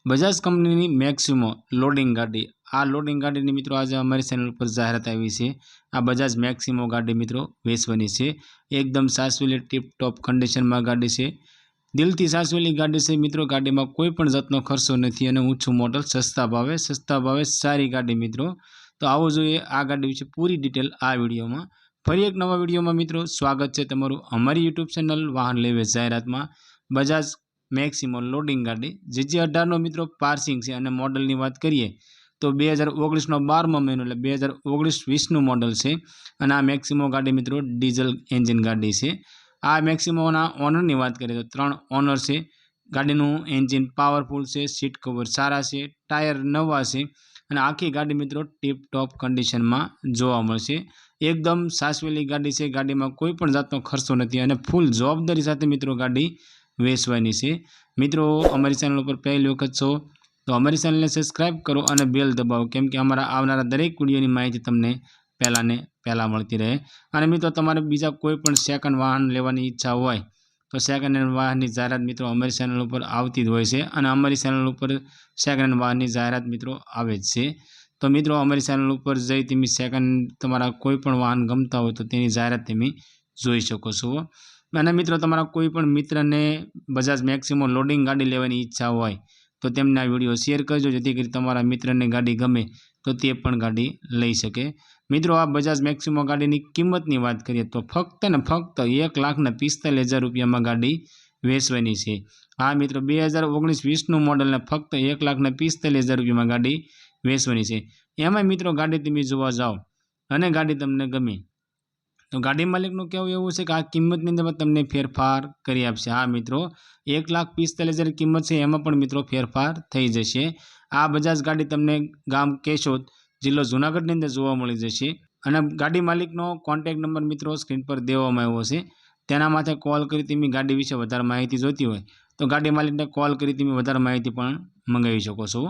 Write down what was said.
Bajaj company Maximo loading गाड़ी आ loading गाड़ी मित्रों आज अमरी चेनल पर जाहरात आई है। आ बजाज मैक्सिमो गाड़ी मित्रों वेचवानी है। एकदम साचवेली टीप टॉप कंडीशन में गाड़ी से दिल थी साचवेली गाड़ी से मित्रों। गाड़ी में कोईपण जातनो खर्चो नहीं और ऊँचू मॉडल सस्ता भावे सारी गाड़ी मित्रों। तो आवो जोईए आ गाड़ी विषे पूरी डिटेल आ विडियो में। फरी एक नवा विडियो में मित्रों स्वागत है तमारुं अमरी यूट्यूब चेनल वाहन लेवे जाहरात में। बजाज मैक्सिमो लोडिंग गाड़ी जीजी 18 मित्रों पार्सिंग से मॉडल की बात करिए तो 2019 12मो महीनो एटले 2019-20 मॉडल से। आ मैक्सिमो गाड़ी मित्रों डीजल एंजीन गाड़ी से। आ मैक्सिमोना ओनर की बात करिए तो 3 ओनर से। गाड़ीनु एंजीन पावरफुल से, सीट कवर सारा से, टायर नवा से और आखी गाड़ी मित्रों टीप टॉप कंडीशन में जोवा मळशे। एकदम साचवेली गाड़ी से। गाड़ी में कोईपण जातनो खर्चो नहीं और फूल जवाबदारी साथे मित्रों गाड़ी वेचवानी से। मित्रों अमरी चैनल पर पहली वखत छो तो अमरी चैनल ने सब्सक्राइब करो और बेल दबाओ केम के अमरा आवनारा दरेक विडियोनी माहिती तमने पहला ने पहला मळती रहे। और मित्रों तमारे बीजा कोईपण सेकंड वाहन लेवानी इच्छा होय तो सेकंड हेन्ड वाहन की जाहरात मित्रों अमरी चैनल पर आवती ज होय छे और अमरी चैनल पर सेकंड हेन्ड वाहन की जाहरात मित्रों आवे ज छे। तो मित्रों अमरी चैनल पर जई तमे सेकंड तमारा कोईपण वाहन गमता हो तो तेनी जाहरात तमे जोई शको छो। અને મિત્રો તમારા કોઈ પણ મિત્રને બજાજ મેક્સિમો લોડિંગ ગાડી લેવાની ઈચ્છા હોય તો તેમને આ વિડીયો શેર કરજો જેથી કરી તમારા મિત્રને ગાડી ગમે તો તે પણ ગાડી લઈ શકે। મિત્રો આ બજાજ મેક્સિમો ગાડીની કિંમતની વાત કરીએ તો ફક્ત ને ફક્ત 1,45,000 રૂપિયામાં ગાડી વેચવાની છે। હા મિત્રો 2019-20નું મોડલ ને ફક્ત 1,45,000 રૂપિયામાં ગાડી વેચવાની છે। એમાં મિત્રો ગાડી તમે જોવા જાઓ અને ગાડી તમને ગમે तो गाड़ी मालिकનું કહેવું એવું છે કે આ કિંમતની અંદર તમને ફેરફાર કરી આપશે। હા મિત્રો 1,45,000 કિંમત છે એમાં પણ મિત્રો ફેરફાર થઈ જશે। આ બજાજ ગાડી તમને ગામ કેશોદ જિલ્લો જૂનાગઢની અંદર જોવા મળી જશે। અને ગાડી માલિકનો કોન્ટેક્ટ નંબર મિત્રો સ્ક્રીન પર દેવામાં આવ્યો છે। તેના માથે કોલ કરી તમે ગાડી વિશે વધારે માહિતી જોઈતી હોય તો ગાડી માલિકને કોલ કરી તમે વધારે માહિતી પણ મંગાવી શકો છો।